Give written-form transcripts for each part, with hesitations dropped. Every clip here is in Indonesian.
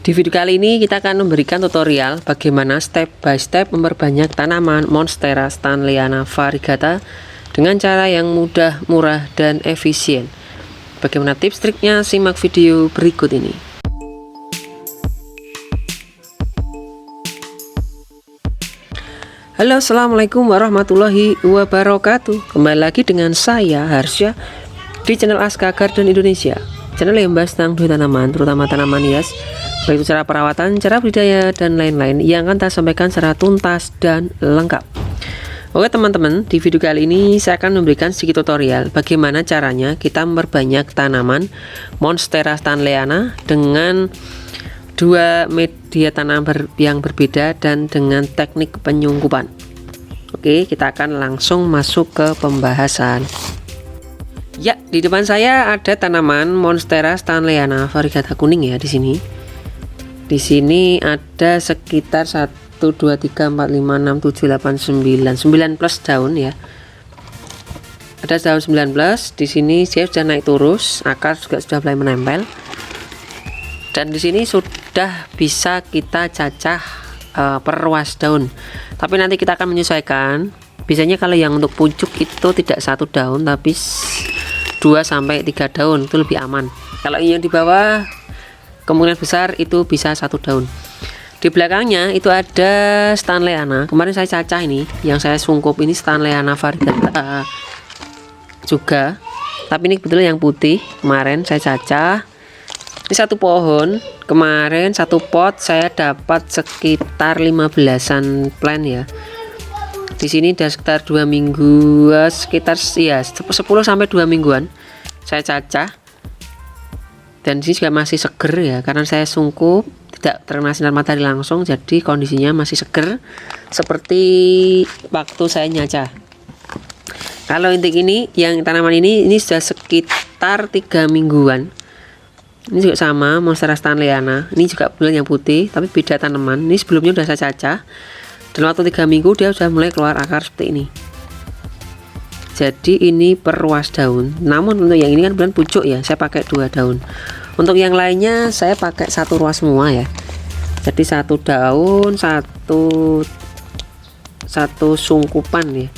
Di video kali ini kita akan memberikan tutorial bagaimana step by step memperbanyak tanaman Monstera stanleyana variegata dengan cara yang mudah, murah, dan efisien. Bagaimana tips triknya? Simak video berikut ini. Halo, assalamualaikum warahmatullahi wabarakatuh. Kembali lagi dengan saya Harsya di channel Aska Garden Indonesia, channel yang membahas tentang tanaman, terutama tanaman hias, baik itu cara perawatan, cara budidaya, dan lain-lain yang akan saya sampaikan secara tuntas dan lengkap. Oke teman-teman, di video kali ini saya akan memberikan sedikit tutorial bagaimana caranya kita memperbanyak tanaman Monstera stanleyana dengan dua media tanam yang berbeda dan dengan teknik penyungkupan. Oke, kita akan langsung masuk ke pembahasan. Ya, di depan saya ada tanaman Monstera stanleyana variegata kuning ya di sini. Di sini ada sekitar 1 2 3 4 5 6 7 8 9 plus daun ya. Ada daun 19. Di sini dia sudah naik terus, akar juga sudah mulai menempel. Dan di sini sudah bisa kita cacah per ruas daun. Tapi nanti kita akan menyesuaikan. Biasanya kalau yang untuk pucuk itu tidak 1 daun tapi 2 sampai 3 daun, itu lebih aman. Kalau yang di bawah kemungkinan besar itu bisa 1 daun. Di belakangnya itu ada stanleyana. Kemarin saya cacah ini, yang saya sungkup ini stanleyana variegata juga. Tapi ini kebetulan yang putih. Kemarin saya cacah. Ini satu pohon. Kemarin satu pot saya dapat sekitar 15-an plant ya. Di sini udah sekitar 2 minggu, sekitar ya 10 sampai 2 mingguan saya cacah. Dan di sini juga masih seger ya, karena saya sungkup, tidak terkena sinar matahari langsung, jadi kondisinya masih seger seperti waktu saya nyacah. Kalau intik ini, yang tanaman ini sudah sekitar 3 mingguan. Ini juga sama, Monstera stanleyana. Ini juga bulan yang putih, tapi beda tanaman. Ini sebelumnya sudah saya cacah. Dan waktu 3 minggu dia sudah mulai keluar akar seperti ini. Jadi ini per ruas daun. Namun untuk yang ini kan bulan pucuk ya, saya pakai 2 daun. Untuk yang lainnya saya pakai 1 ruas semua ya. Jadi 1 daun, satu sungkupan ya.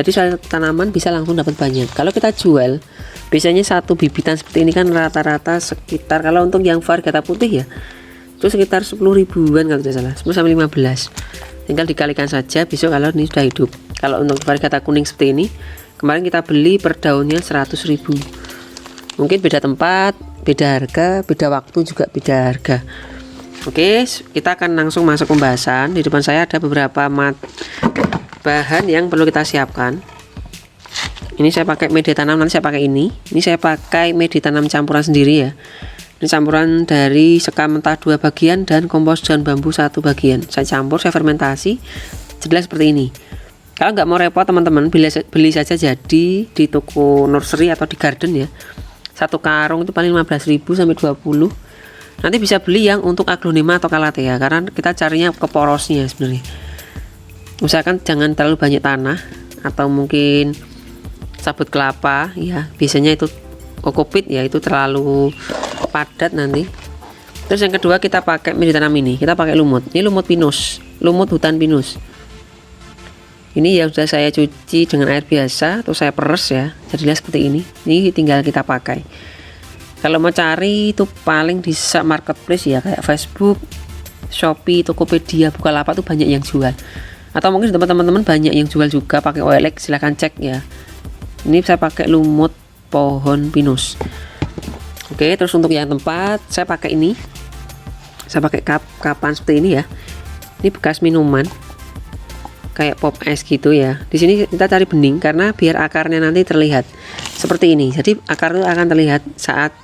Jadi tanaman bisa langsung dapat banyak. Kalau kita jual, biasanya 1 bibitan seperti ini kan rata-rata sekitar, kalau untuk yang variegata putih ya, itu sekitar 10 ribuan kalau tidak salah, 10 sampai 15. Tinggal dikalikan saja besok kalau ini sudah hidup. Kalau untuk variegata kuning seperti ini, kemarin kita beli per daunnya 100 ribu. Mungkin beda tempat, beda harga, beda waktu juga beda harga. Oke, kita akan langsung masuk pembahasan. Di depan saya ada beberapa bahan yang perlu kita siapkan. Ini saya pakai media tanam, nanti saya pakai ini. Ini saya pakai media tanam campuran sendiri ya. Ini campuran dari sekam mentah 2 bagian dan kompos daun bambu 1 bagian. Saya campur, saya fermentasi, jelas seperti ini. Kalau nggak mau repot teman-teman, beli saja jadi di toko nursery atau di garden ya. 1 karung itu paling 15.000 sampai 20. Nanti bisa beli yang untuk aglonema atau calathea, karena kita carinya ke porosnya sebenarnya. Usahakan jangan terlalu banyak tanah, atau mungkin sabut kelapa ya. Biasanya itu kokopit ya, itu terlalu padat nanti. Terus yang kedua kita pakai media tanam ini, kita pakai lumut. Ini lumut pinus, lumut hutan pinus. Ini yang sudah saya cuci dengan air biasa, terus saya peres ya, jadilah seperti ini. Ini tinggal kita pakai. Kalau mau cari itu paling di marketplace ya, kayak Facebook, Shopee, Tokopedia, Bukalapak tuh banyak yang jual. Atau mungkin teman-teman banyak yang jual juga pakai OLX, silahkan cek ya. Ini saya pakai lumut pohon pinus. Oke, terus untuk yang tempat saya pakai ini. Saya pakai kapan seperti ini ya. Ini bekas minuman. Kayak pop es gitu ya. Di sini kita cari bening karena biar akarnya nanti terlihat seperti ini. Jadi akar itu akan terlihat saat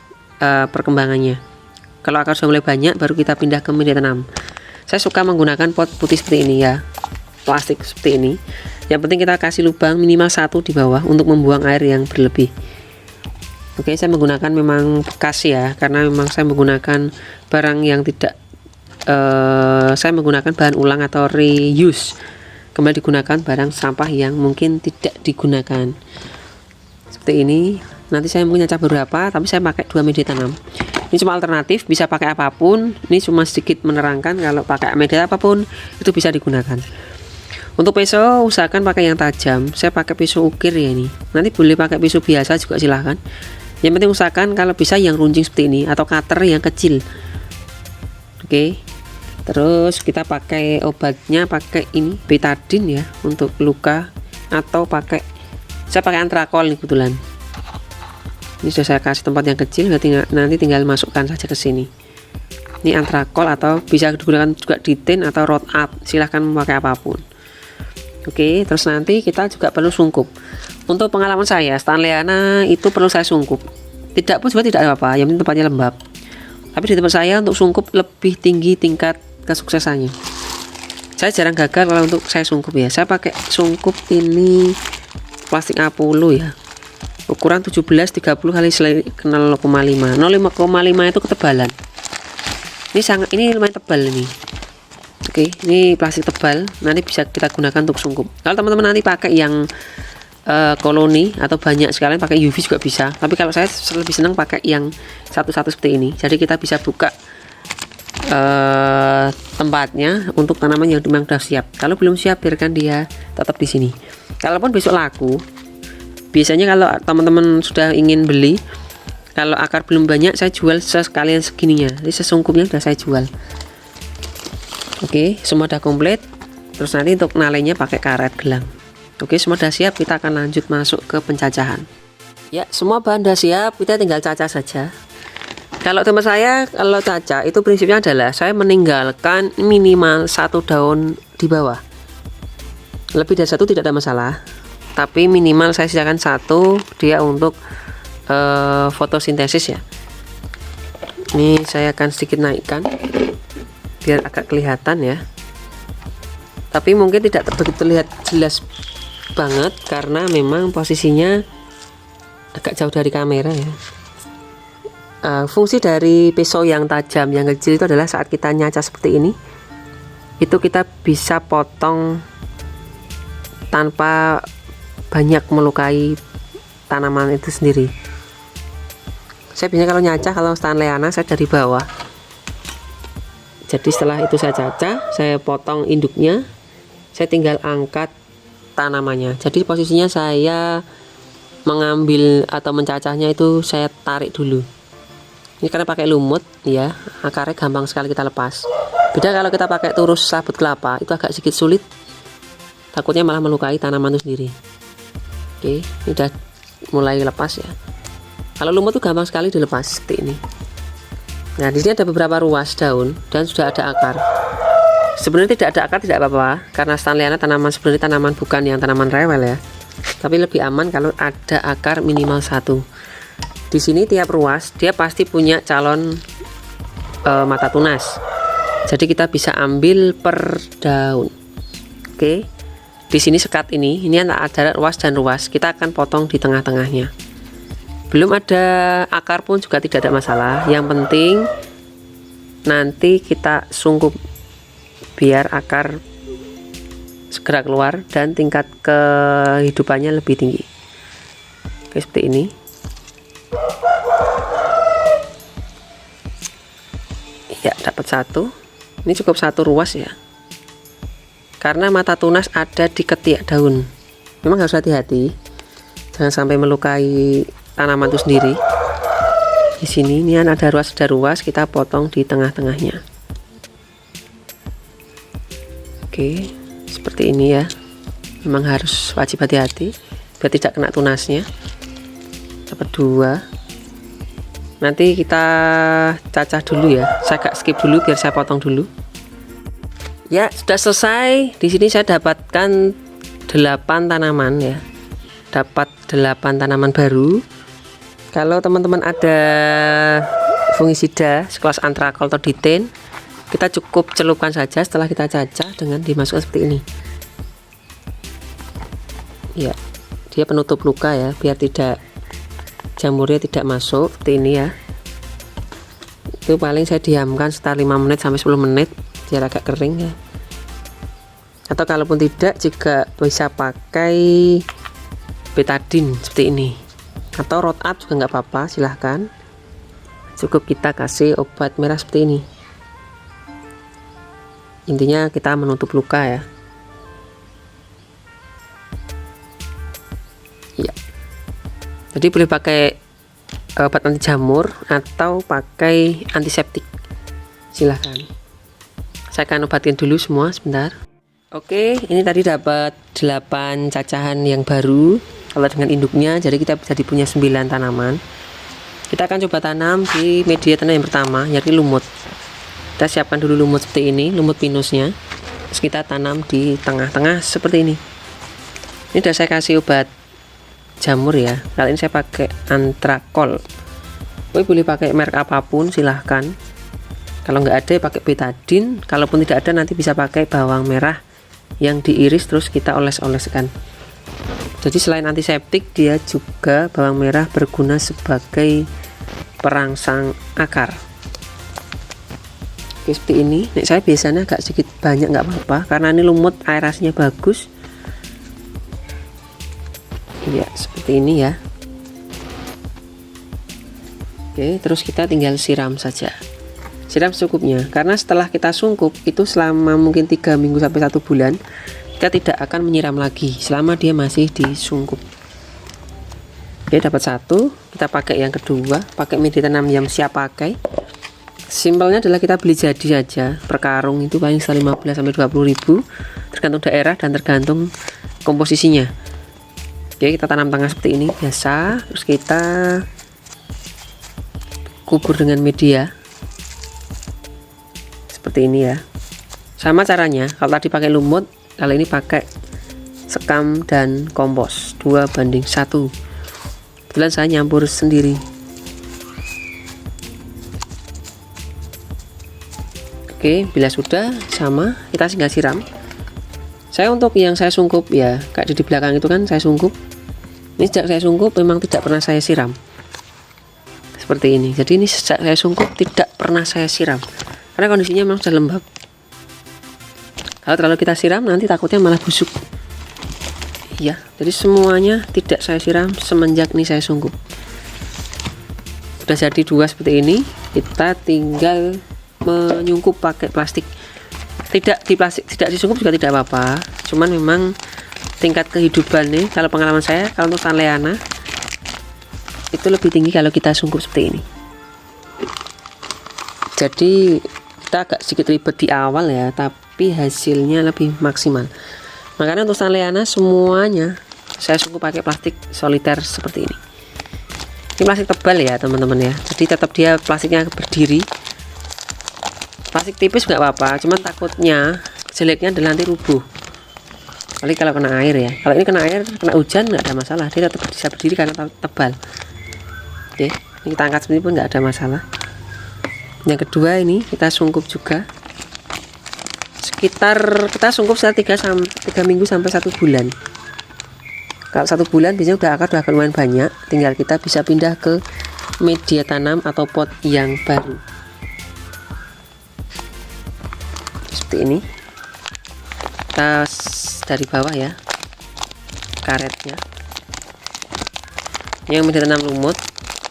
perkembangannya. Kalau akar sudah mulai banyak baru kita pindah ke media tanam. Saya suka menggunakan pot putih seperti ini ya. Plastik seperti ini. Yang penting kita kasih lubang minimal 1 di bawah untuk membuang air yang berlebih. Oke, saya menggunakan memang bekas ya, karena memang saya menggunakan barang yang tidak saya menggunakan bahan ulang atau reuse. Kembali digunakan barang sampah yang mungkin tidak digunakan. Seperti ini. Nanti saya mungkin cacah beberapa, tapi saya pakai 2 media tanam. Ini cuma alternatif, bisa pakai apapun. Ini cuma sedikit menerangkan kalau pakai media apapun itu bisa digunakan. Untuk pisau usahakan pakai yang tajam. Saya pakai pisau ukir ya ini. Nanti boleh pakai pisau biasa juga silahkan. Yang penting usahakan kalau bisa yang runcing seperti ini atau cutter yang kecil. Oke. Terus kita pakai obatnya, pakai ini betadine ya untuk luka, atau saya pakai antrakol nih kebetulan. Ini sudah saya kasih tempat yang kecil, nanti tinggal masukkan saja ke sini. Ini antrakol atau bisa digunakan juga ditin atau rod up, silahkan memakai apapun. Oke, terus nanti kita juga perlu sungkup. Untuk pengalaman saya, Stanleyana itu perlu saya sungkup. Tidak pun juga tidak apa-apa, yang penting tempatnya lembab. Tapi di tempat saya untuk sungkup lebih tinggi tingkat kesuksesannya. Saya jarang gagal kalau untuk saya sungkup ya. Saya pakai sungkup ini plastik A10 ya. Ukuran 17 30 kali 0,5. 0,5 itu ketebalan. Ini lumayan tebal ini. Oke, ini plastik tebal, nanti bisa kita gunakan untuk sungkup. Kalau teman-teman nanti pakai yang koloni atau banyak sekalian pakai UV juga bisa. Tapi kalau saya lebih senang pakai yang satu-satu seperti ini. Jadi kita bisa buka tempatnya untuk tanaman yang memang sudah siap. Kalau belum siap, biarkan dia tetap di sini. Kalaupun besok laku, biasanya kalau teman-teman sudah ingin beli, kalau akar belum banyak, saya jual sekalian segininya. Jadi sesungkupnya sudah saya jual. Oke, semua sudah komplit. Terus nanti untuk nalainya pakai karet gelang. Oke, semua sudah siap. Kita akan lanjut masuk ke pencacahan. Ya, semua bahan sudah siap. Kita tinggal cacah saja. Kalau teman saya, kalau cacah itu prinsipnya adalah saya meninggalkan minimal 1 daun di bawah. Lebih dari 1 tidak ada masalah. Tapi minimal saya sisakan 1 dia untuk fotosintesis ya. Ini saya akan sedikit naikkan biar agak kelihatan ya. Tapi mungkin tidak begitu terlihat jelas banget karena memang posisinya agak jauh dari kamera ya. Fungsi dari pisau yang tajam yang kecil itu adalah saat kita nyacah seperti ini, itu kita bisa potong tanpa banyak melukai tanaman itu sendiri. Saya biasanya kalau nyacah, kalau Stanleyana saya dari bawah. Jadi setelah itu saya cacah, saya potong induknya, saya tinggal angkat tanamannya. Jadi posisinya saya mengambil atau mencacahnya itu saya tarik dulu. Ini karena pakai lumut ya, akarnya gampang sekali kita lepas. Beda kalau kita pakai turus sabut kelapa, itu agak sedikit sulit. Takutnya malah melukai tanaman itu sendiri. Oke, ini udah mulai lepas ya. Kalau lumut itu gampang sekali dilepas seperti ini. Nah, di sini ada beberapa ruas daun dan sudah ada akar. Sebenarnya tidak ada akar tidak apa-apa, karena Stanleyana sebenarnya tanaman bukan yang tanaman rewel ya. Tapi lebih aman kalau ada akar minimal 1. Di sini tiap ruas dia pasti punya calon mata tunas. Jadi kita bisa ambil per daun. Oke. Di sini sekat ini ada ruas dan ruas, kita akan potong di tengah-tengahnya. Belum ada akar pun juga tidak ada masalah. Yang penting nanti kita sungkup biar akar segera keluar dan tingkat kehidupannya lebih tinggi. Oke, seperti ini. Ya, dapat 1. Ini cukup 1 ruas ya. Karena mata tunas ada di ketiak daun. Memang harus hati-hati, jangan sampai melukai tanaman itu sendiri. Di sini ini ada ruas, kita potong di tengah-tengahnya. Oke, seperti ini ya. Memang harus wajib hati-hati biar tidak kena tunasnya. Dapat 2. Nanti kita cacah dulu ya. Saya agak skip dulu biar saya potong dulu. Ya, sudah selesai. Di sini saya dapatkan 8 tanaman ya. Dapat 8 tanaman baru. Kalau teman-teman ada fungisida sekelas antrakol atau ditin, kita cukup celupkan saja setelah kita cacah dengan dimasukkan seperti ini. Ya, dia penutup luka ya, biar tidak jamurnya tidak masuk seperti ini ya. Itu paling saya diamkan sekitar 5 menit sampai 10 menit biar agak kering ya. Atau kalaupun tidak juga bisa pakai betadine seperti ini, atau rod up juga nggak apa-apa, silahkan. cukup kita kasih obat merah seperti ini. Intinya kita menutup luka ya. Iya. Jadi boleh pakai obat anti jamur atau pakai antiseptik. Silahkan. Saya akan obatin dulu semua sebentar. Oke, ini tadi dapat 8 cacahan yang baru. Kalau dengan induknya, jadi kita jadi punya 9 tanaman. Kita akan coba tanam di media tanam yang pertama, yaitu lumut. Kita siapkan dulu lumut seperti ini, lumut pinusnya. Terus kita tanam di tengah-tengah seperti ini. Ini sudah saya kasih obat jamur ya. Kali ini saya pakai Antrakol. Boleh pakai merek apapun, silahkan. Kalau nggak ada pakai betadine. Kalaupun tidak ada nanti bisa pakai bawang merah yang diiris terus kita oles-oleskan. Jadi selain antiseptik, dia juga bawang merah berguna sebagai perangsang akar. Oke, seperti ini. Nek saya biasanya agak sedikit banyak nggak apa-apa karena ini lumut aerasinya bagus. Ya seperti ini ya. Oke, terus kita tinggal siram saja. Siram secukupnya karena setelah kita sungkup itu selama mungkin 3 minggu sampai 1 bulan kita tidak akan menyiram lagi selama dia masih disungkup. Oke, dapat 1, kita pakai yang kedua, pakai media tanam yang siap pakai. Simpelnya adalah kita beli jadi saja, per karung itu paling 15 sampai 20 ribu tergantung daerah dan tergantung komposisinya. Oke, kita tanam tengah seperti ini biasa, terus kita kubur dengan media seperti ini ya. Sama caranya, kalau tadi pakai lumut, kali ini pakai sekam dan kompos 2:1. Kebetulan saya nyampur sendiri. Oke, bila sudah sama, kita tinggal siram. Saya untuk yang saya sungkup ya, kayak di belakang itu kan saya sungkup. Ini sejak saya sungkup memang tidak pernah saya siram. Seperti ini. Jadi ini sejak saya sungkup tidak pernah saya siram. Karena kondisinya memang sudah lembab. Kalau terlalu kita siram nanti takutnya malah busuk. Ya, jadi semuanya tidak saya siram semenjak ini saya sungkup. Sudah jadi 2 seperti ini, kita tinggal menyungkup pakai plastik. Tidak disungkup juga tidak apa-apa. Cuman memang tingkat kehidupan nih, kalau pengalaman saya, kalau untuk Sanleana itu lebih tinggi kalau kita sungkup seperti ini. Jadi kita agak sedikit ribet di awal ya, tapi hasilnya lebih maksimal. Makanya untuk Sanleana semuanya saya sungkup pakai plastik soliter seperti ini. Ini plastik tebal ya teman-teman ya, jadi tetap dia plastiknya berdiri. Plastik tipis nggak apa-apa, cuman takutnya jeleknya adalah nanti rubuh. Kali kalau kena air ya, kalau ini kena air, kena hujan nggak ada masalah, dia tetap bisa berdiri karena tebal. Oke, ini kita angkat seperti pun nggak ada masalah. Yang kedua ini kita sungkup juga. Sekitar kita sungkup sekitar 3 minggu sampai 1 bulan. Kalau 1 bulan biasanya udah akar lumayan banyak, tinggal kita bisa pindah ke media tanam atau pot yang baru. Seperti ini. Kita dari bawah ya, karetnya. Yang media tanam lumut,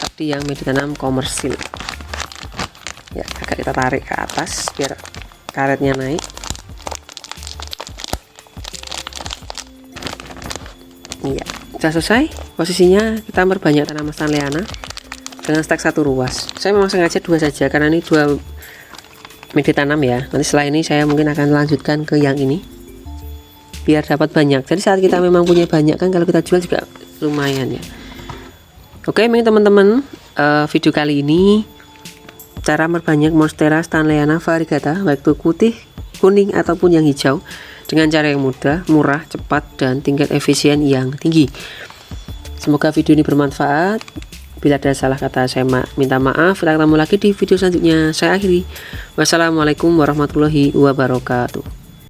tapi yang media tanam komersil. Ya, agak kita tarik ke atas biar karetnya naik. Iya, sudah selesai. Posisinya kita memperbanyak tanaman Sanleana dengan stek 1 ruas. Saya memang sengaja 2 saja karena ini 2 media tanam ya. Nanti setelah ini saya mungkin akan lanjutkan ke yang ini biar dapat banyak. Jadi saat kita memang punya banyak kan, kalau kita jual juga lumayan ya. Oke, teman-teman, video kali ini cara memperbanyak Monstera Sanleana variegata, baik itu putih, kuning ataupun yang hijau, dengan cara yang mudah, murah, cepat, dan tingkat efisien yang tinggi. Semoga video ini bermanfaat. Bila ada salah kata saya minta maaf. Kita ketemu lagi di video selanjutnya. Saya akhiri. Wassalamualaikum warahmatullahi wabarakatuh.